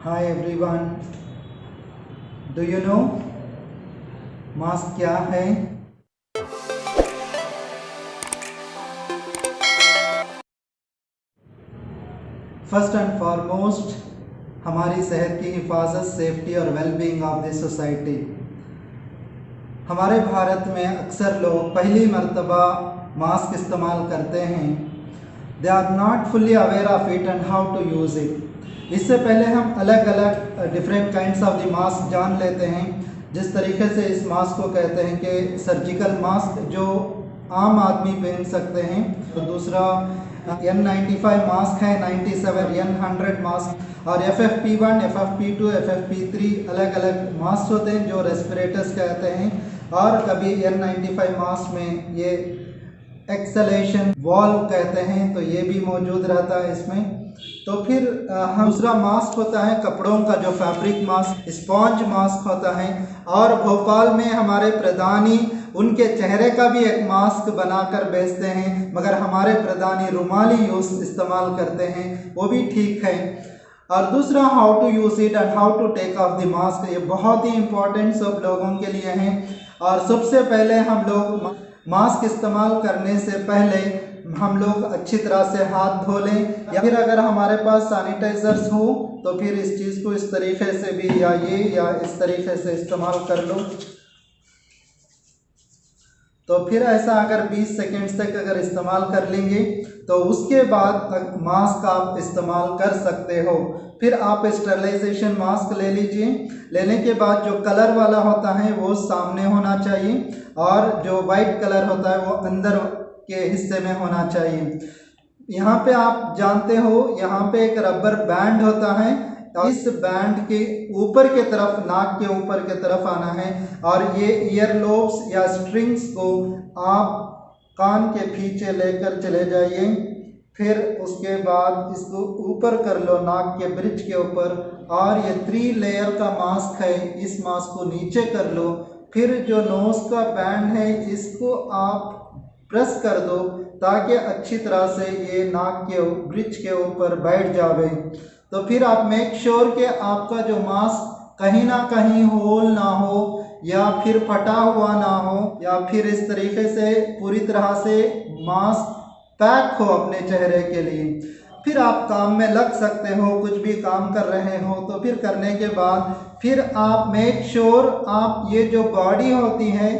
Hi everyone, do you know mask क्या है? First and foremost हमारी सेहत की हिफाजत, सेफ्टी और वेलबींग ऑफ द सोसाइटी। हमारे भारत में अक्सर लोग पहली मर्तबा मास्क इस्तेमाल करते हैं। They are not fully aware of it and how to use it. इससे पहले हम अलग अलग different kinds of the mask जान लेते हैं। जिस तरीके से इस मास्क को कहते हैं कि सर्जिकल मास्क, जो आम आदमी पहन सकते हैं। तो दूसरा N95 मास्क है, 97 N100 मास्क और FFP1, FFP2, FFP3 अलग अलग मास्क होते हैं जो रेस्पिरेटर्स कहते हैं। और कभी N95 मास्क में ये एक्सलेशन वॉल्व कहते हैं, तो ये भी मौजूद रहता है इसमें। तो फिर दूसरा मास्क होता है कपड़ों का, जो फैब्रिक मास्क, स्पॉन्ज मास्क होता है। और भोपाल में हमारे प्रधानी उनके चेहरे का भी एक मास्क बनाकर बेचते हैं, मगर हमारे प्रधानी रुमाली यूज़ इस्तेमाल करते हैं, वो भी ठीक है। और दूसरा how to use it and how to take off the mask, ये बहुत ही इम्पोर्टेंट सब लोगों के लिए हैं। और सबसे पहले हम लोग मास्क इस्तेमाल करने से पहले हम लोग अच्छी तरह से हाथ धो लें, या फिर अगर हमारे पास सैनिटाइजर्स हो तो फिर इस चीज़ को इस तरीके से भी या इस तरीके से इस्तेमाल कर लो। तो फिर ऐसा अगर 20 सेकेंड्स तक अगर इस्तेमाल कर लेंगे तो उसके बाद मास्क आप इस्तेमाल कर सकते हो। फिर आप स्टरलाइजेशन मास्क ले लीजिए। लेने के बाद जो कलर वाला होता है वो सामने होना चाहिए, और जो वाइट कलर होता है वो अंदर के हिस्से में होना चाहिए। यहाँ पे आप जानते हो, यहाँ पे एक रबर बैंड होता है। इस बैंड के ऊपर के तरफ, नाक के ऊपर के तरफ आना है, और ये ईयर लोब्स या स्ट्रिंग्स को आप कान के पीछे लेकर चले जाइए। फिर उसके बाद इसको ऊपर कर लो नाक के ब्रिज के ऊपर, और ये 3 लेयर का मास्क है, इस मास्क को नीचे कर लो। फिर जो नोज का बैंड है इसको आप प्रेस कर दो ताकि अच्छी तरह से ये नाक के ब्रिज के ऊपर बैठ जावे। तो फिर आप मेक श्योर कि आपका जो मास्क कहीं ना कहीं होल ना हो, या फिर फटा हुआ ना हो, या फिर इस तरीके से पूरी तरह से मास्क पैक हो अपने चेहरे के लिए। फिर आप काम में लग सकते हो, कुछ भी काम कर रहे हो तो फिर करने के बाद फिर आप मेक श्योर आप ये जो बॉडी होती है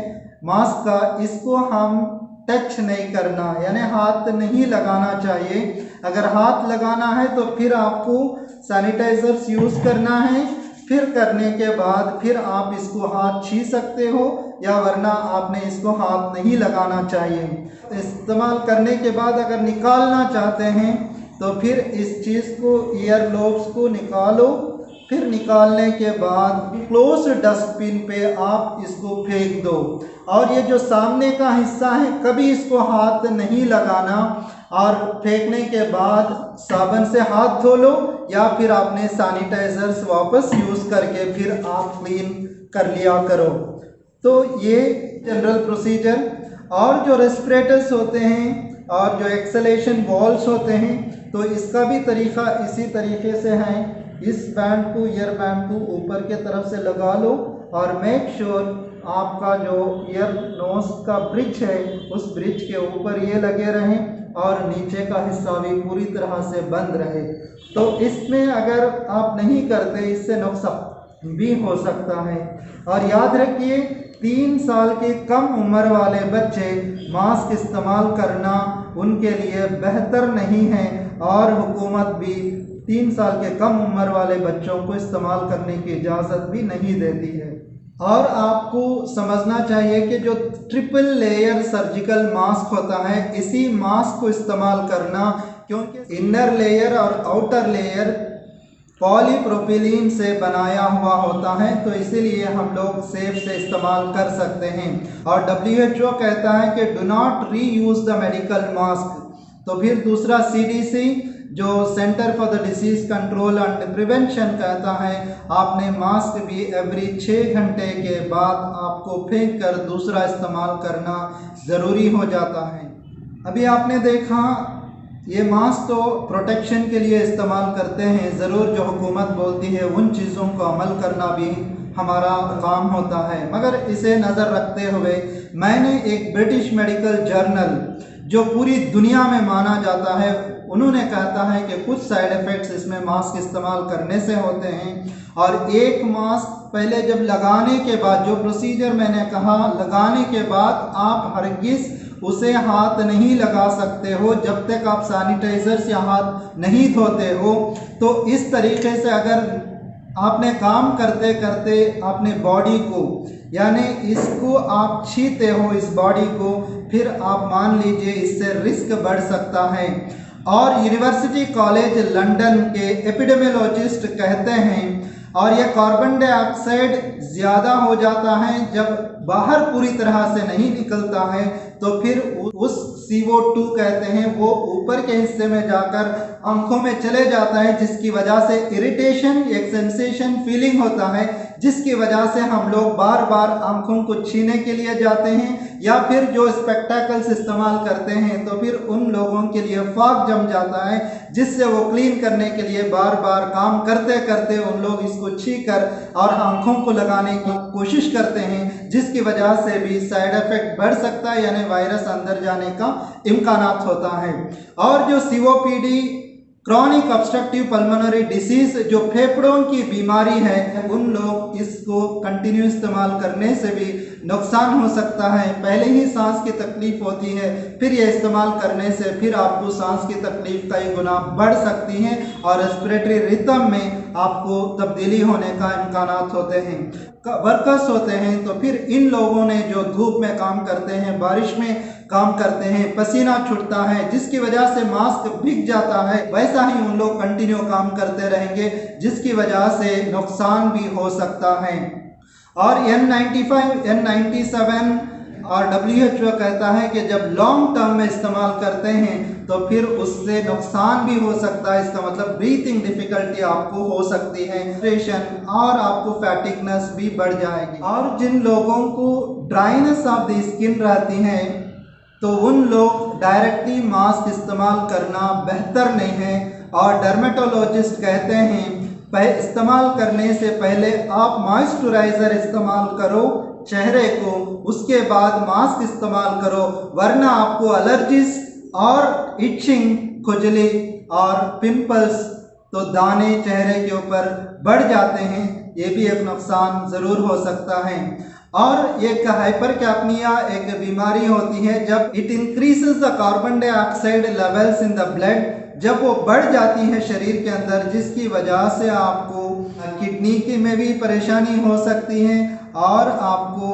मास्क का, इसको हम टच नहीं करना, यानी हाथ नहीं लगाना चाहिए। अगर हाथ लगाना है तो फिर आपको सैनिटाइजर्स यूज़ करना है। फिर करने के बाद फिर आप इसको हाथ छी सकते हो, या वरना आपने इसको हाथ नहीं लगाना चाहिए। इस्तेमाल करने के बाद अगर निकालना चाहते हैं तो फिर इस चीज़ को, ईयर लोब्स को निकालो। फिर निकालने के बाद क्लोज डस्टबिन पे आप इसको फेंक दो। और ये जो सामने का हिस्सा है कभी इसको हाथ नहीं लगाना, और फेंकने के बाद साबुन से हाथ धो लो, या फिर आपने सैनिटाइजर्स वापस यूज़ करके फिर आप क्लीन कर लिया करो। तो ये जनरल प्रोसीजर। और जो रेस्पिरेटर्स होते हैं और जो एक्सलेशन वॉल्व्स होते हैं, तो इसका भी तरीका इसी तरीके से है। इस बैंड को, ईयर बैंड को ऊपर के तरफ से लगा लो, और मेक श्योर आपका जो ईयर नोज का ब्रिज है उस ब्रिज के ऊपर ये लगे रहें, और नीचे का हिस्सा भी पूरी तरह से बंद रहे। तो इसमें अगर आप नहीं करते, इससे नुकसान भी हो सकता है। और याद रखिए, 3 साल के कम उम्र वाले बच्चे मास्क इस्तेमाल करना उनके लिए बेहतर नहीं है, और हुकूमत भी 3 साल के कम उम्र वाले बच्चों को इस्तेमाल करने की इजाज़त भी नहीं देती है। और आपको समझना चाहिए कि जो ट्रिपल लेयर सर्जिकल मास्क होता है, इसी मास्क को इस्तेमाल करना, क्योंकि इनर लेयर और आउटर लेयर पॉलीप्रोपिलीन से बनाया हुआ होता है, तो इसीलिए हम लोग सेफ से इस्तेमाल कर सकते हैं। और WHO कहता है कि डू नॉट री यूज़ द मेडिकल मास्क। तो फिर दूसरा CDC, जो centre for the disease control and prevention, कहता है आपने मास्क भी एवरी 6 घंटे के बाद आपको फेंक कर दूसरा इस्तेमाल करना ज़रूरी हो जाता है। अभी आपने देखा ये मास्क तो प्रोटेक्शन के लिए इस्तेमाल करते हैं, ज़रूर जो हुकूमत बोलती है उन चीज़ों को अमल करना भी हमारा काम होता है। मगर इसे नज़र रखते हुए मैंने एक ब्रिटिश मेडिकल जर्नल जो पूरी दुनिया में माना जाता है, उन्होंने कहता है कि कुछ साइड इफ़ेक्ट्स इसमें मास्क इस्तेमाल करने से होते हैं। और एक मास्क पहले जब लगाने के बाद, जो प्रोसीजर मैंने कहा, लगाने के बाद आप हरगिज़ उसे हाथ नहीं लगा सकते हो जब तक आप सैनिटाइज़र से हाथ नहीं धोते हो। तो इस तरीके से अगर आपने काम करते करते अपने बॉडी को, यानी इसको आप छीते हो इस बॉडी को, फिर आप मान लीजिए इससे रिस्क बढ़ सकता है। और यूनिवर्सिटी कॉलेज लंदन के एपिडेमियोलॉजिस्ट कहते हैं, और यह कार्बन डाइऑक्साइड ज़्यादा हो जाता है जब बाहर पूरी तरह से नहीं निकलता है, तो फिर उस CO2 कहते हैं वो ऊपर के हिस्से में जाकर आंखों में चले जाता है, जिसकी वजह से इरिटेशन, एक सेंसेशन फीलिंग होता है, जिसकी वजह से हम लोग बार बार आंखों को छीने के लिए जाते हैं, या फिर जो स्पेक्टेकल्स इस्तेमाल करते हैं तो फिर उन लोगों के लिए फॉग जम जाता है, जिससे वो क्लीन करने के लिए बार बार काम करते करते उन लोग इसको छीन कर और आंखों को लगाने की कोशिश करते हैं, जिसकी वजह से भी साइड इफेक्ट बढ़ सकता है, यानी वायरस अंदर जाने का इम्कानात होता है। और जो COPD, chronic obstructive pulmonary disease, जो फेफड़ों की बीमारी है, उन लोग इसको कंटिन्यू इस्तेमाल करने से भी नुकसान हो सकता है। पहले ही सांस की तकलीफ होती है, फिर ये इस्तेमाल करने से फिर आपको सांस की तकलीफ कई गुना बढ़ सकती है और रेस्पिरेटरी रिदम में आपको तब्दीली होने का इम्कानात होते हैं। वर्कर्स होते हैं, तो फिर इन लोगों ने जो धूप में काम करते हैं, बारिश में काम करते हैं, पसीना छूटता है, जिसकी वजह से मास्क भीग जाता है, वैसा ही उन लोग कंटिन्यू काम करते रहेंगे, जिसकी वजह से नुकसान भी हो सकता है। और N95, N97 और WHO कहता है कि जब लॉन्ग टर्म में इस्तेमाल करते हैं तो फिर उससे नुकसान भी हो सकता है। इसका मतलब ब्रीथिंग डिफिकल्टी आपको हो सकती है, डिप्रेशन और आपको फैटिकनेस भी बढ़ जाएगी। और जिन लोगों को ड्राइनेस ऑफ द स्किन रहती है, तो उन लोग डायरेक्टली मास्क इस्तेमाल करना बेहतर नहीं है। और डर्मेटोलॉजिस्ट कहते हैं इस्तेमाल करने से पहले आप मॉइस्चराइज़र इस्तेमाल करो चेहरे को, उसके बाद मास्क इस्तेमाल करो, वरना आपको एलर्जीज और इचिंग, खुजली और पिंपल्स, तो दाने चेहरे के ऊपर बढ़ जाते हैं, ये भी एक नुकसान ज़रूर हो सकता है। और एक हाइपरकैप्निया एक बीमारी होती है जब it increases the carbon dioxide levels in the blood, जब वो बढ़ जाती है शरीर के अंदर, जिसकी वजह से आपको किडनी की में भी परेशानी हो सकती है और आपको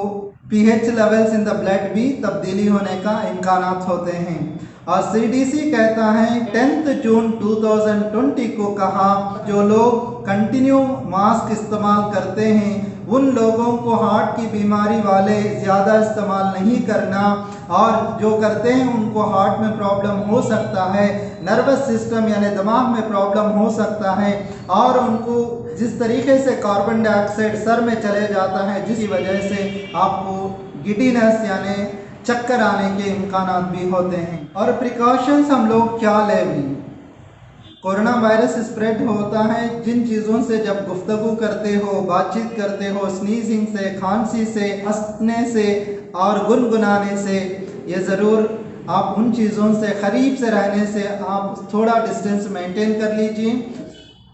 pH levels in the blood भी तब्दीली होने का इम्कानात होते हैं। और CDC कहता है 10 जून 2020 को कहा, जो लोग कंटिन्यू मास्क इस्तेमाल करते हैं उन लोगों को हार्ट की बीमारी वाले ज़्यादा इस्तेमाल नहीं करना, और जो करते हैं उनको हार्ट में प्रॉब्लम हो सकता है, नर्वस सिस्टम यानी दिमाग में प्रॉब्लम हो सकता है, और उनको जिस तरीके से कार्बन डाइऑक्साइड सर में चले जाता है, जिसकी वजह से आपको गिडीनेस यानी चक्कर आने के इम्कानात भी होते हैं। और प्रिकॉशंस हम लोग क्या लें? कोरोना वायरस स्प्रेड होता है जिन चीज़ों से जब गुफ्तगू करते हो, बातचीत करते हो, स्नीजिंग से, खांसी से, हंसने से और गुनगुनाने से, ये ज़रूर आप उन चीज़ों से करीब से रहने से आप थोड़ा डिस्टेंस मेंटेन कर लीजिए।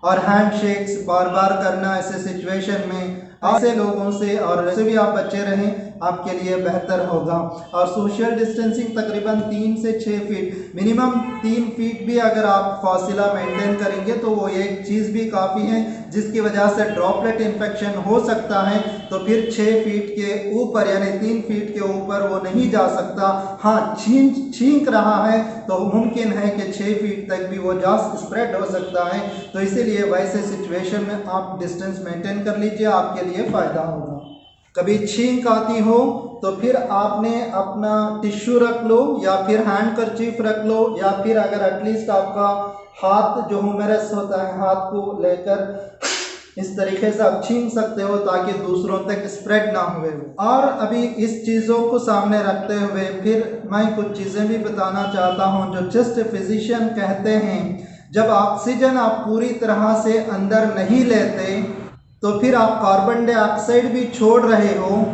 और हैंड शेक्स बार बार करना ऐसे सिचुएशन में ऐसे लोगों से, और ऐसे भी आप बचे रहें, आपके लिए बेहतर होगा। और सोशल डिस्टेंसिंग तकरीबन 3 से 6 फीट, मिनिमम 3 फीट भी अगर आप फासिला मेंटेन करेंगे तो वो एक चीज़ भी काफ़ी है, जिसकी वजह से ड्रॉपलेट इन्फेक्शन हो सकता है। तो फिर 6 फीट के ऊपर यानी 3 फीट के ऊपर वो नहीं जा सकता। हाँ, छींक रहा है तो मुमकिन है कि 6 फीट तक भी वो जा स्प्रेड हो सकता है। तो इसीलिए वैसे सिचुएशन में आप डिस्टेंस मेंटेन कर लीजिए, आपके लिए फ़ायदा होगा। कभी छींक आती हो तो फिर आपने अपना टिश्यू रख लो, या फिर हैंड करचीफ रख लो, या फिर अगर एटलीस्ट आपका हाथ जो ह्यूमरस होता है, हाथ को लेकर इस तरीके से आप छीन सकते हो ताकि दूसरों तक स्प्रेड ना हुए। और अभी इस चीज़ों को सामने रखते हुए फिर मैं कुछ चीज़ें भी बताना चाहता हूँ जो चेस्ट फिजिशियन कहते हैं। जब ऑक्सीजन आप पूरी तरह से अंदर नहीं लेते तो फिर आप कार्बन डाइऑक्साइड भी छोड़ रहे हो।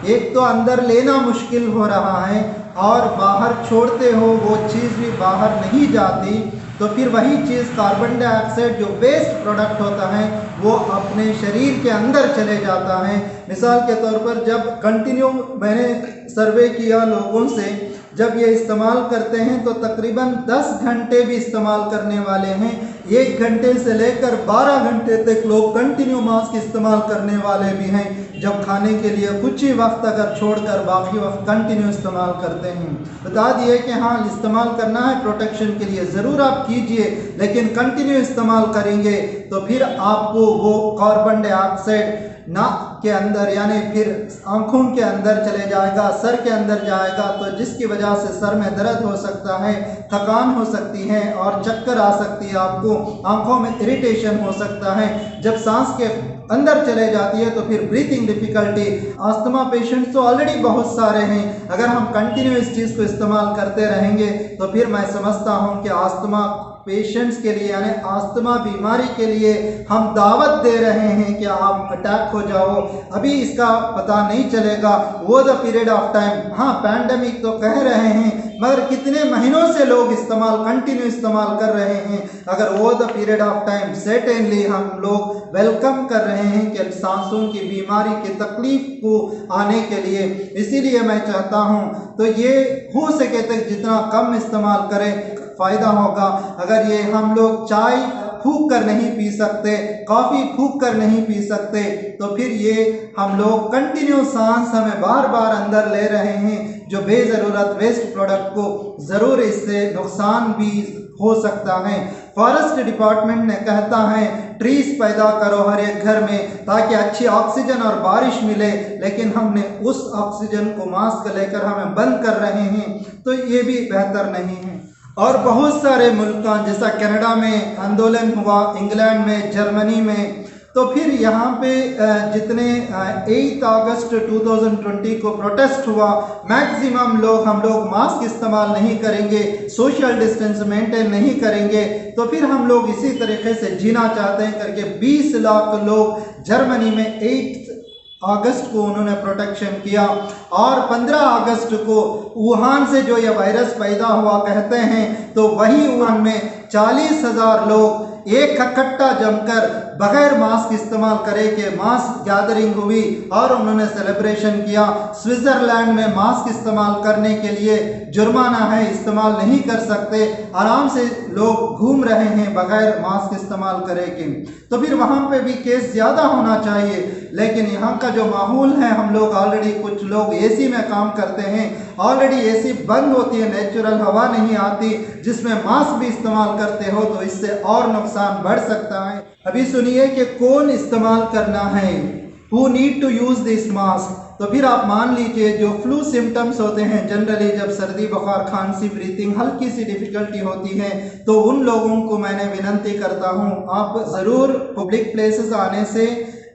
एक तो अंदर लेना मुश्किल हो रहा है और बाहर छोड़ते हो वो चीज़ भी बाहर नहीं जाती, तो फिर वही चीज़ कार्बन डाइऑक्साइड जो वेस्ट प्रोडक्ट होता है वो अपने शरीर के अंदर चले जाता है। मिसाल के तौर पर जब कंटिन्यू मैंने सर्वे किया लोगों से, जब ये इस्तेमाल करते हैं तो तकरीबन 10 घंटे भी इस्तेमाल करने वाले हैं, 1 घंटे से लेकर 12 घंटे तक लोग कंटिन्यू मास्क इस्तेमाल करने वाले भी हैं। जब खाने के लिए कुछ ही वक्त अगर छोड़कर बाकी वक्त कंटिन्यू इस्तेमाल करते हैं। बता दिए कि हाँ इस्तेमाल करना है प्रोटेक्शन के लिए, ज़रूर आप कीजिए, लेकिन कंटिन्यू इस्तेमाल करेंगे तो फिर आपको वो कार्बन डाइऑक्साइड नाक के अंदर यानी फिर आँखों के अंदर चले जाएगा, सर के अंदर जाएगा, तो जिसकी वजह से सर में दर्द हो सकता है, थकान हो सकती है और चक्कर आ सकती है, आपको आँखों में इरिटेशन हो सकता है। जब सांस के अंदर चले जाती है तो फिर ब्रीथिंग डिफ़िकल्टी। अस्थमा पेशेंट्स तो ऑलरेडी बहुत सारे हैं, अगर हम कंटिन्यू इस चीज़ को इस्तेमाल करते रहेंगे तो फिर मैं समझता हूँ कि अस्थमा पेशेंट्स के लिए यानी अस्थमा बीमारी के लिए हम दावत दे रहे हैं कि आप अटैक हो जाओ। अभी इसका पता नहीं चलेगा, वो द पीरियड ऑफ टाइम। हाँ पैंडमिक तो कह रहे हैं मगर कितने महीनों से लोग कंटिन्यू इस्तेमाल कर रहे हैं। अगर वो the period of time certainly हम लोग वेलकम कर रहे हैं कि सांसों की बीमारी की तकलीफ को आने के लिए। इसीलिए मैं चाहता हूँ तो ये हो सके तक जितना कम इस्तेमाल करें फ़ायदा होगा। अगर ये हम लोग चाय फूंक कर नहीं पी सकते, कॉफ़ी फूंक कर नहीं पी सकते, तो फिर ये हम लोग कंटिन्यू सांस हमें बार बार अंदर ले रहे हैं जो बेज़रूरत वेस्ट प्रोडक्ट को ज़रूर इससे नुकसान भी हो सकता है। फॉरेस्ट डिपार्टमेंट ने कहता है ट्रीज पैदा करो हर एक घर में ताकि अच्छी ऑक्सीजन और बारिश मिले, लेकिन हमने उस ऑक्सीजन को मास्क लेकर हमें बंद कर रहे हैं, तो ये भी बेहतर नहीं है। और बहुत सारे मुल्क जैसा कनाडा में आंदोलन हुआ, इंग्लैंड में, जर्मनी में, तो फिर यहाँ पे जितने 8 अगस्त 2020 को प्रोटेस्ट हुआ, मैक्सिमम हम लोग मास्क इस्तेमाल नहीं करेंगे, सोशल डिस्टेंस मेंटेन नहीं करेंगे, तो फिर हम लोग इसी तरीके से जीना चाहते हैं करके 20 लाख लोग जर्मनी में 8 अगस्त को उन्होंने प्रोटेक्शन किया। और 15 अगस्त को वुहान से जो ये वायरस पैदा हुआ कहते हैं, तो वही वुहान में 40,000 लोग एक इकट्ठा जमकर बगैर मास्क इस्तेमाल करे के मास्क गैदरिंग हुई और उन्होंने सेलिब्रेशन किया। स्विट्ज़रलैंड में मास्क इस्तेमाल करने के लिए जुर्माना है, इस्तेमाल नहीं कर सकते, आराम से लोग घूम रहे हैं बगैर मास्क इस्तेमाल करे के। तो फिर वहाँ पे भी केस ज़्यादा होना चाहिए, लेकिन यहाँ का जो माहौल है, हम लोग ऑलरेडी कुछ लोग एसी में काम करते हैं, ऑलरेडी एसी बंद होती है, नेचुरल हवा नहीं आती, जिसमें मास्क भी इस्तेमाल करते हो तो इससे और नुकसान बढ़ सकता है। अभी सुनिए कि कौन इस्तेमाल करना है, who need to use this mask. तो फिर आप मान लीजिए जो फ्लू सिम्टम्स होते हैं, जनरली जब सर्दी बुखार खांसी ब्रीथिंग हल्की सी डिफ़िकल्टी होती है, तो उन लोगों को मैंने विनती करता हूँ आप ज़रूर पब्लिक प्लेसेस आने से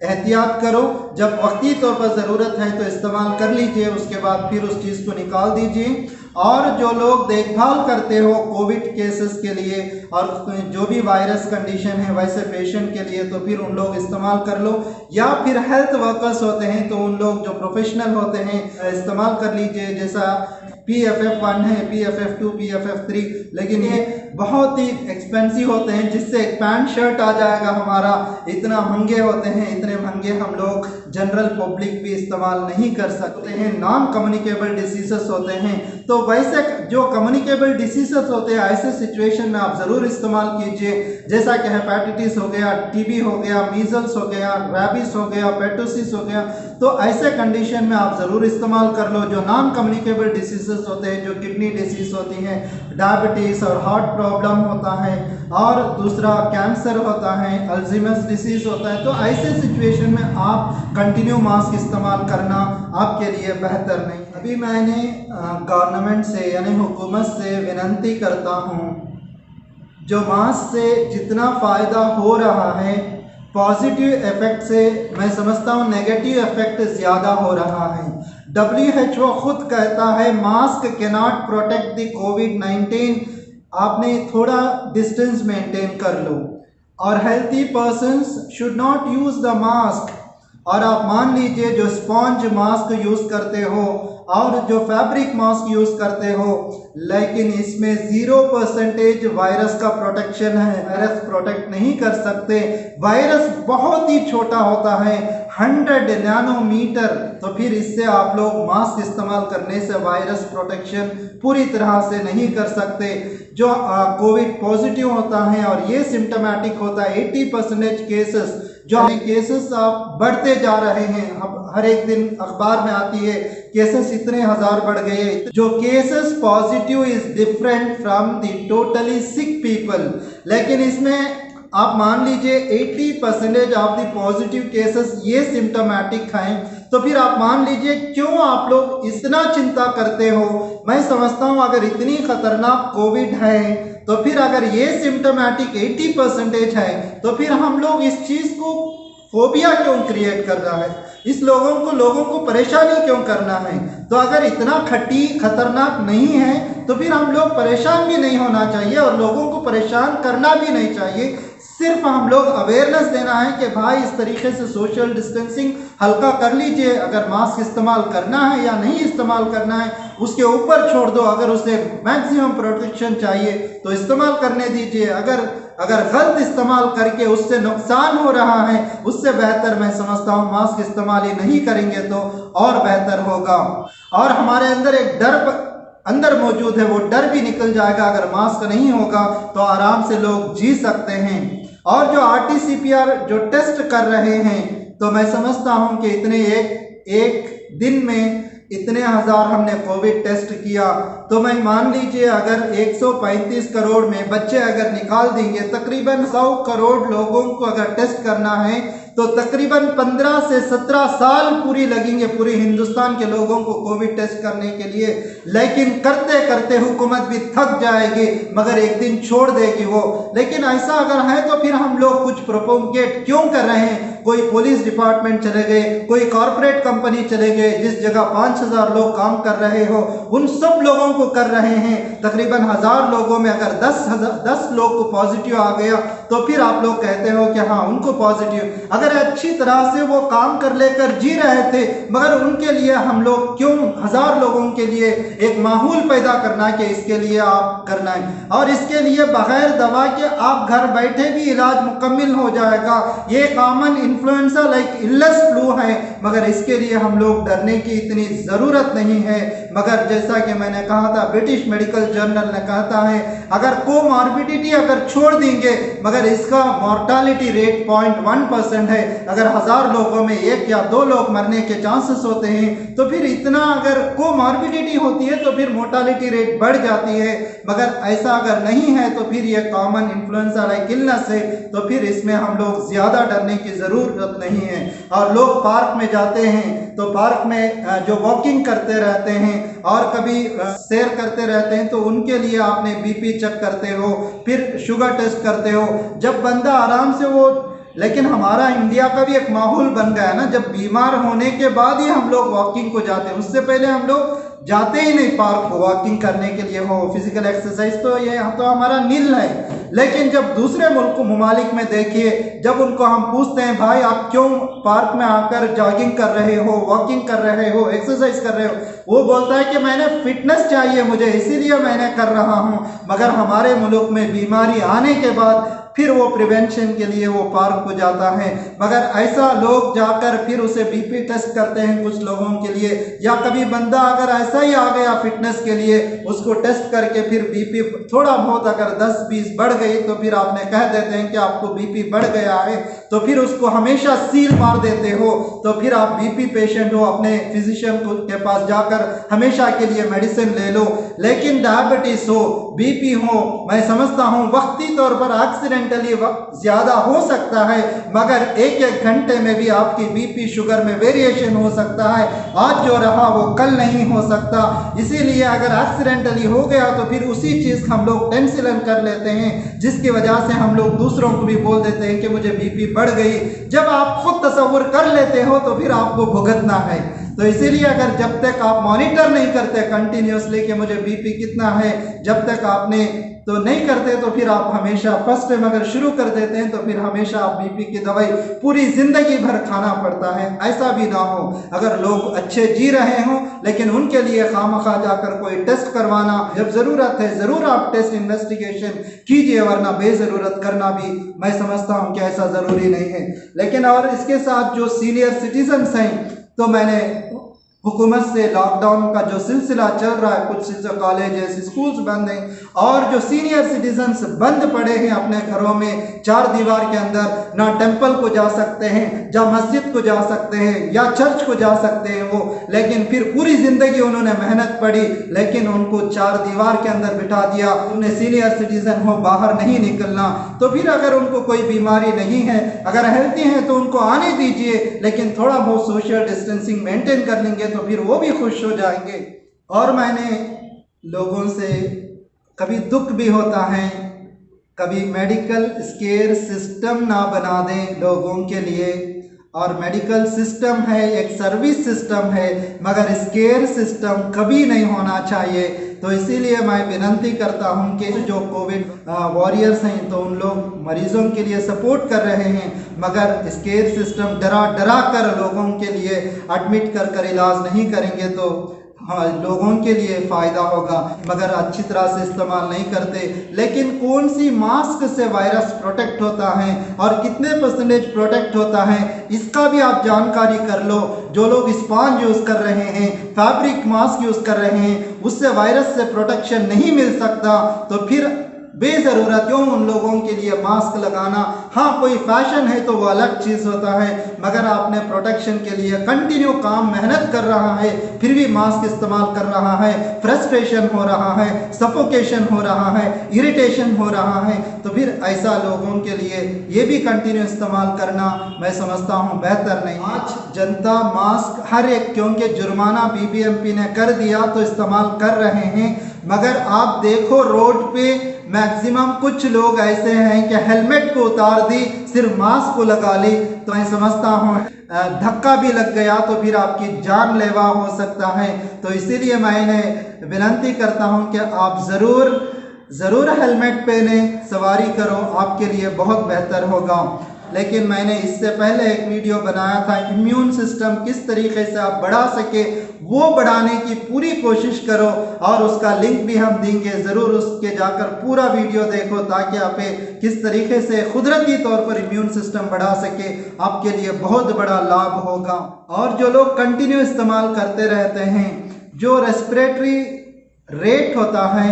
एहतियात करो। जब वक्ती तौर पर ज़रूरत है तो इस्तेमाल कर लीजिए, उसके बाद फिर उस चीज़ को निकाल दीजिए। और जो लोग देखभाल करते हो कोविड केसेस के लिए और जो भी वायरस कंडीशन है वैसे पेशेंट के लिए, तो फिर उन लोग इस्तेमाल कर लो, या फिर हेल्थ वर्कर्स होते हैं तो उन लोग जो प्रोफेशनल होते हैं इस्तेमाल कर लीजिए। जैसा PFF1 है, PFF2, PFF3, लेकिन ये बहुत ही एक्सपेंसिव होते हैं, जिससे एक पैंट शर्ट आ जाएगा हमारा, इतना महंगे होते हैं, इतने महंगे हम लोग जनरल पब्लिक भी इस्तेमाल नहीं कर सकते हैं। नॉन कम्युनिकेबल डिसीजेस होते हैं, तो वैसे जो कम्युनिकेबल डिसीजेस होते हैं ऐसे सिचुएशन में आप ज़रूर इस्तेमाल कीजिए, जैसा कि हेपेटाइटिस हो गया, TB हो गया, मीजल्स हो गया, रैबिस हो गया, पेटोसिस हो गया, तो ऐसे कंडीशन में आप ज़रूर इस्तेमाल कर लो। जो नॉन कम्युनिकेबल डिसीजेस होते हैं, जो किडनी डिसीज होती हैं, डायबिटीज़ और हार्ट प्रॉब्लम होता है, और दूसरा कैंसर होता है, अल्जीमर्स डिसीज़ होता है, तो ऐसे सिचुएशन में आप कंटिन्यू मास्क इस्तेमाल करना आपके लिए बेहतर नहीं। अभी मैंने गवर्नमेंट से यानी हुकूमत से विनती करता हूँ, जो मास्क से जितना फ़ायदा हो रहा है पॉजिटिव इफेक्ट से मैं समझता हूँ नेगेटिव इफेक्ट ज़्यादा हो रहा है। WHO खुद कहता है mask can not protect the कोविड-19, आपने थोड़ा डिस्टेंस मेंटेन कर लो, और healthy persons should not use the mask. और आप मान लीजिए जो स्पॉन्ज मास्क यूज़ करते हो और जो फैब्रिक मास्क यूज़ करते हो, लेकिन इसमें 0% वायरस का प्रोटेक्शन है, वायरस प्रोटेक्ट नहीं कर सकते। वायरस बहुत ही छोटा होता है, 100 नैनोमीटर। तो फिर इससे आप लोग मास्क इस्तेमाल करने से वायरस प्रोटेक्शन पूरी तरह से नहीं कर सकते। जो कोविड पॉजिटिव होता है और ये सिम्टोमेटिक होता है, 80% केसेस जो केसेस आप बढ़ते जा रहे हैं, अब हर एक दिन अखबार में आती है केसेस इतने हजार बढ़ गए। जो cases positive is different from the totally sick people, लेकिन इसमें आप मान लीजिए 80% ऑफ द पॉजिटिव केसेस ये सिम्टोमेटिक हैं, तो फिर आप मान लीजिए क्यों आप लोग इतना चिंता करते हो। मैं समझता हूँ अगर इतनी खतरनाक कोविड है तो फिर अगर ये सिम्टोमेटिक 80% है तो फिर हम लोग इस चीज़ को फोबिया क्यों क्रिएट कर रहा है, इस लोगों को परेशानी क्यों करना है। तो अगर इतना खतरनाक नहीं है तो फिर हम लोग परेशान भी नहीं होना चाहिए और लोगों को परेशान करना भी नहीं चाहिए। सिर्फ हम लोग अवेयरनेस देना है कि भाई इस तरीके से सोशल डिस्टेंसिंग हल्का कर लीजिए, अगर मास्क इस्तेमाल करना है या नहीं इस्तेमाल करना है उसके ऊपर छोड़ दो, अगर उसे मैक्सिमम प्रोटेक्शन चाहिए तो इस्तेमाल करने दीजिए। अगर गलत इस्तेमाल करके उससे नुकसान हो रहा है उससे बेहतर मैं समझता हूँ मास्क इस्तेमाल ही नहीं करेंगे तो और बेहतर होगा। और हमारे अंदर एक डर अंदर मौजूद है, वो डर भी निकल जाएगा। अगर मास्क नहीं होगा तो आराम से लोग जी सकते हैं। और जो RT-PCR जो टेस्ट कर रहे हैं, तो मैं समझता हूं कि इतने एक दिन में इतने हजार हमने कोविड टेस्ट किया, तो मैं मान लीजिए अगर 135 करोड़ में बच्चे अगर निकाल देंगे, तकरीबन 100 करोड़ लोगों को अगर टेस्ट करना है तो तकरीबन 15 से 17 साल पूरी लगेंगे पूरे हिंदुस्तान के लोगों को कोविड टेस्ट करने के लिए। लेकिन करते करते हुकूमत भी थक जाएगी, मगर एक दिन छोड़ देगी वो। लेकिन ऐसा अगर है तो फिर हम लोग कुछ प्रोपोगेट क्यों कर रहे हैं। कोई पुलिस डिपार्टमेंट चले गए, कोई कॉरपोरेट कंपनी चले गए, जिस जगह 5000 लोग काम कर रहे हो उन सब लोगों को कर रहे हैं। तकरीबन 1000 लोगों में अगर 10 लोग को पॉजिटिव आ गया तो फिर आप लोग कहते हो कि हाँ उनको पॉजिटिव। अगर अच्छी तरह से वो काम कर लेकर जी रहे थे, मगर उनके लिए हम लोग क्यों 1000 लोगों के लिए एक माहौल पैदा करना कि इसके लिए आप करना है। और इसके लिए बगैर दवा के आप घर बैठे भी इलाज मुकम्मल हो जाएगा। ये common influenza like illness flu है, मगर इसके लिए हम लोग डरने की इतनी ज़रूरत नहीं है। मगर जैसा कि मैंने कहा था, ब्रिटिश मेडिकल जर्नल ने कहता है अगर कोमॉर्बिडिटी अगर छोड़ देंगे, मगर इसका मॉर्टालिटी रेट 0.1% है। अगर 1000 लोगों में 1 या 2 लोग मरने के चांसेस होते हैं, तो फिर इतना अगर कोमॉर्बिडिटी होती है तो फिर मोर्टालिटी रेट बढ़ जाती है। मगर ऐसा अगर नहीं है तो फिर ये कॉमन इन्फ्लुएंजा लाइक इलनेस है, तो फिर इसमें हम लोग ज़्यादा डरने की ज़रूरत नहीं है। और लोग पार्क में जाते हैं तो पार्क में जो वॉकिंग करते रहते हैं और कभी सैर करते रहते हैं, तो उनके लिए आपने बीपी चेक करते हो, फिर शुगर टेस्ट करते हो। जब बंदा आराम से वो, लेकिन हमारा इंडिया का भी एक माहौल बन गया है ना, जब बीमार होने के बाद ही हम लोग वॉकिंग को जाते हैं, उससे पहले हम लोग जाते ही नहीं पार्क को वॉकिंग करने के लिए हो, फिजिकल एक्सरसाइज तो ये तो हमारा नील है। लेकिन जब दूसरे मुल्क ममालिक में देखिए, जब उनको हम पूछते हैं भाई आप क्यों पार्क में आकर जॉगिंग कर रहे हो, वॉकिंग कर रहे हो, एक्सरसाइज कर रहे हो, वो बोलता है कि मैंने फिटनेस चाहिए मुझे, इसीलिए मैंने कर रहा हूँ। मगर हमारे मुल्क में बीमारी आने के बाद फिर वो प्रिवेंशन के लिए वो पार्क को जाता है। मगर ऐसा लोग जाकर फिर उसे बीपी टेस्ट करते हैं कुछ लोगों के लिए, या कभी बंदा अगर ऐसा ही आ गया फिटनेस के लिए, उसको टेस्ट करके फिर बीपी थोड़ा बहुत अगर 10-20 बढ़ गई तो फिर आपने कह देते हैं कि आपको बीपी बढ़ गया है, तो फिर उसको हमेशा सील मार देते हो। तो फिर आप बीपी पेशेंट हो, अपने फिजिशियन के पास जाकर हमेशा के लिए मेडिसिन ले लो। लेकिन डायबिटीज हो, बीपी हो, मैं समझता हूँ वक्ती तौर पर एक्सीडेंटली ज्यादा हो सकता है, मगर 1-1 घंटे में भी आपकी बीपी शुगर में वेरिएशन हो सकता है। आज जो रहा वो कल नहीं हो सकता। इसीलिए अगर एक्सीडेंटली हो गया तो फिर उसी चीज हम लोग टेंसिलन कर लेते हैं, जिसकी वजह से हम लोग दूसरों को भी बोल देते हैं कि मुझे बीपी बढ़ गई। जब आप खुद तसव्वुर कर लेते हो तो फिर आपको भुगतना है। तो इसीलिए अगर जब तक आप मॉनिटर नहीं करते कंटिन्यूसली कि मुझे बीपी कितना है, जब तक आपने तो नहीं करते तो फिर आप हमेशा फर्स्ट टाइम अगर शुरू कर देते हैं तो फिर हमेशा आप बीपी की दवाई पूरी ज़िंदगी भर खाना पड़ता है। ऐसा भी ना हो। अगर लोग अच्छे जी रहे हों लेकिन उनके लिए खामखा जाकर कोई टेस्ट करवाना, जब ज़रूरत है ज़रूर आप टेस्ट इन्वेस्टिगेशन कीजिए, वरना बेज़रूरत करना भी मैं समझता हूँ कि ऐसा ज़रूरी नहीं है। लेकिन और इसके साथ जो सीनियर सिटीजन्स हैं, तो मैंने हुकूमत से लॉकडाउन का जो सिलसिला चल रहा है, कुछ कॉलेजेस स्कूल्स बंद हैं और जो सीनियर सिटीजन्स बंद पड़े हैं अपने घरों में चार दीवार के अंदर, ना टेंपल को जा सकते हैं, या मस्जिद को जा सकते हैं, या चर्च को जा सकते हैं वो, लेकिन फिर पूरी ज़िंदगी उन्होंने मेहनत पड़ी लेकिन उनको चार दीवार के अंदर बिठा दिया। उन्हें सीनियर सिटीजन हो बाहर नहीं निकलना, तो फिर अगर उनको कोई बीमारी नहीं है, अगर हेल्थी हैं तो उनको आने दीजिए, लेकिन थोड़ा बहुत सोशल डिस्टेंसिंग मेंटेन कर लेंगे तो फिर वो भी खुश हो जाएंगे। और मैंने लोगों से, कभी दुख भी होता है, कभी मेडिकल स्केयर सिस्टम ना बना दें लोगों के लिए, और मेडिकल सिस्टम है एक सर्विस सिस्टम है, मगर स्केयर सिस्टम कभी नहीं होना चाहिए। तो इसीलिए मैं विनती करता हूं कि जो कोविड वॉरियर्स हैं तो उन लोग मरीजों के लिए सपोर्ट कर रहे हैं, मगर स्केयर सिस्टम डरा कर लोगों के लिए एडमिट कर इलाज नहीं करेंगे तो हाँ लोगों के लिए फ़ायदा होगा, मगर अच्छी तरह से इस्तेमाल नहीं करते। लेकिन कौन सी मास्क से वायरस प्रोटेक्ट होता है और कितने % प्रोटेक्ट होता है, इसका भी आप जानकारी कर लो। जो लोग स्पॉन्ज यूज़ कर रहे हैं, फैब्रिक मास्क यूज़ कर रहे हैं, उससे वायरस से प्रोटेक्शन नहीं मिल सकता, तो फिर बेज़रूरत क्यों उन लोगों के लिए मास्क लगाना। हाँ कोई फैशन है तो वो अलग चीज़ होता है, मगर आपने प्रोटेक्शन के लिए कंटिन्यू काम मेहनत कर रहा है फिर भी मास्क इस्तेमाल कर रहा है, फ्रस्ट्रेशन हो रहा है, सफोकेशन हो रहा है, इरिटेशन हो रहा है, तो फिर ऐसा लोगों के लिए ये भी कंटिन्यू इस्तेमाल करना मैं समझता हूँ बेहतर नहीं। आज जनता मास्क हर एक, क्योंकि जुर्माना BBMP ने कर दिया तो इस्तेमाल कर रहे हैं, मगर आप देखो रोड पे मैक्सिमम कुछ लोग ऐसे हैं कि हेलमेट को उतार दी, सिर्फ मास्क को लगा ली, तो मैं समझता हूँ धक्का भी लग गया तो फिर आपकी जानलेवा हो सकता है। तो इसीलिए मैंने विनती करता हूँ कि आप ज़रूर हेलमेट पहने, सवारी करो, आपके लिए बहुत बेहतर होगा। लेकिन मैंने इससे पहले एक वीडियो बनाया था, इम्यून सिस्टम किस तरीके से आप बढ़ा सके वो बढ़ाने की पूरी कोशिश करो, और उसका लिंक भी हम देंगे, ज़रूर उसके जाकर पूरा वीडियो देखो ताकि आप किस तरीके से कुदरती तौर पर इम्यून सिस्टम बढ़ा सके, आपके लिए बहुत बड़ा लाभ होगा। और जो लोग कंटिन्यू इस्तेमाल करते रहते हैं, जो रेस्पिरेटरी रेट होता है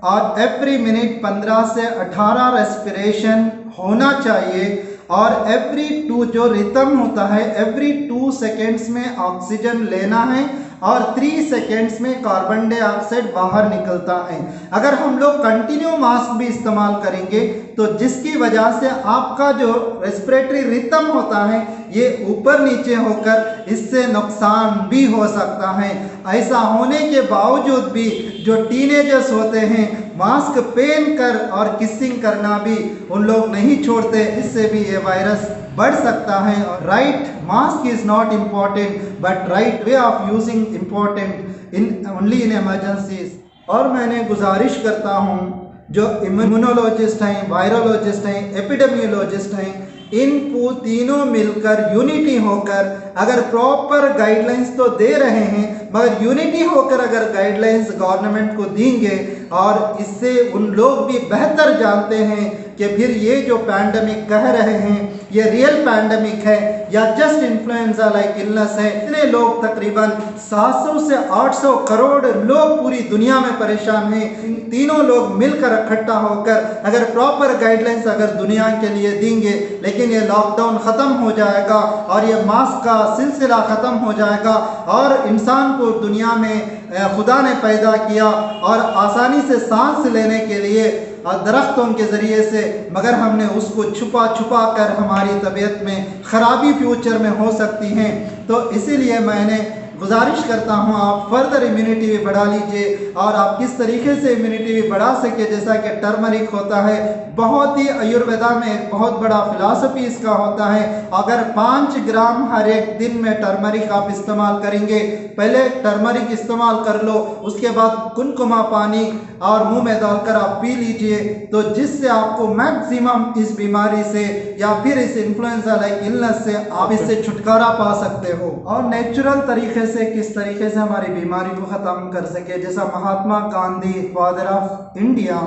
और एवरी मिनट 15 से 18 रेस्पिरेशन होना चाहिए, और एवरी 2 जो रिदम होता है, एवरी 2 सेकेंड्स में ऑक्सीजन लेना है और 3 सेकेंड्स में कार्बन डाइऑक्साइड बाहर निकलता है। अगर हम लोग कंटिन्यू मास्क भी इस्तेमाल करेंगे तो जिसकी वजह से आपका जो रेस्पिरेटरी रिदम होता है ये ऊपर नीचे होकर इससे नुकसान भी हो सकता है। ऐसा होने के बावजूद भी जो टीनेजर्स होते हैं मास्क पहन कर और किसिंग करना भी उन लोग नहीं छोड़ते, इससे भी ये वायरस बढ़ सकता है। Right mask is not important but right way of using important in only in emergencies. और मैंने गुजारिश करता हूँ जो इम्यूनोलॉजिस्ट हैं, वायरोलॉजिस्ट हैं, एपिडेमियोलॉजिस्ट हैं, इन तीनों मिलकर यूनिटी होकर अगर प्रॉपर गाइडलाइंस तो दे रहे हैं, मगर यूनिटी होकर अगर गाइडलाइंस गवर्नमेंट को देंगे, और इससे उन लोग भी बेहतर जानते हैं कि फिर ये जो पैंडमिक कह रहे हैं ये रियल पैंडमिक है या जस्ट इन्फ्लुएंजा लाइक इलनेस है। इतने लोग तकरीबन 700 से 800 करोड़ लोग पूरी दुनिया में परेशान हैं। इन तीनों लोग मिलकर इकट्ठा होकर अगर प्रॉपर गाइडलाइंस अगर दुनिया के लिए देंगे, लेकिन ये लॉकडाउन ख़त्म हो जाएगा और ये मास्क का सिलसिला ख़त्म हो जाएगा, और इंसान को दुनिया में खुदा ने पैदा किया और आसानी से सांस लेने के लिए दरख्तों के ज़रिए से, मगर हमने उसको छुपा कर हमारी तबीयत में ख़राबी फ्यूचर में हो सकती हैं। तो इसीलिए मैंने गुजारिश करता हूँ आप फर्दर इम्यूनिटी भी बढ़ा लीजिए। और आप किस तरीके से इम्यूनिटी भी बढ़ा सके, जैसा कि टर्मरिक होता है, बहुत ही आयुर्वेदा में एक बहुत बड़ा फिलॉसफी इसका होता है। अगर 5 ग्राम हर एक दिन में टर्मरिक आप इस्तेमाल करेंगे, पहले टर्मरिक इस्तेमाल कर लो, उसके बाद कुनकुमा पानी और मुंह में डालकर आप पी लीजिए, तो जिससे आपको मैक्सिमम इस बीमारी से या फिर इस इन्फ्लुएंजा लाइक इलनेस से आप इससे छुटकारा पा सकते हो। और नेचुरल तरीके से किस तरीके से हमारी बीमारी को ख़त्म कर सके, जैसा Mahatma Gandhi father of India,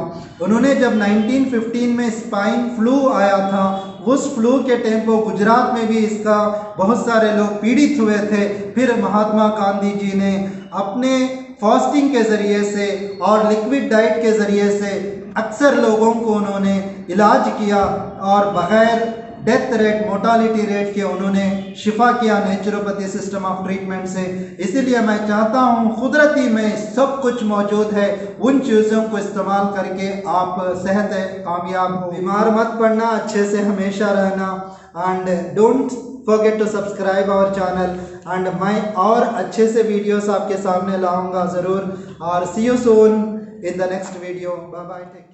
उन्होंने जब 1915 में स्वाइन फ्लू आया था, उस फ्लू के टाइम पर गुजरात में भी इसका बहुत सारे लोग पीड़ित हुए थे। फिर महात्मा गांधी जी ने अपने फास्टिंग के ज़रिए से और लिक्विड डाइट के ज़रिए से अक्सर लोगों को उन्होंने इलाज किया और बग़ैर डेथ रेट, मोर्टालिटी रेट के उन्होंने शिफा किया नेचुरोपैथी सिस्टम ऑफ ट्रीटमेंट से। इसीलिए मैं चाहता हूँ कुदरती में सब कुछ मौजूद है, उन चीज़ों को इस्तेमाल करके आप सेहत कामयाब हो, बीमार मत पड़ना, अच्छे से हमेशा रहना। And don't forget to subscribe our channel and मैं और अच्छे से वीडियोस आपके सामने लाऊंगा ज़रूर। और see you soon in the next video. Bye bye, take care.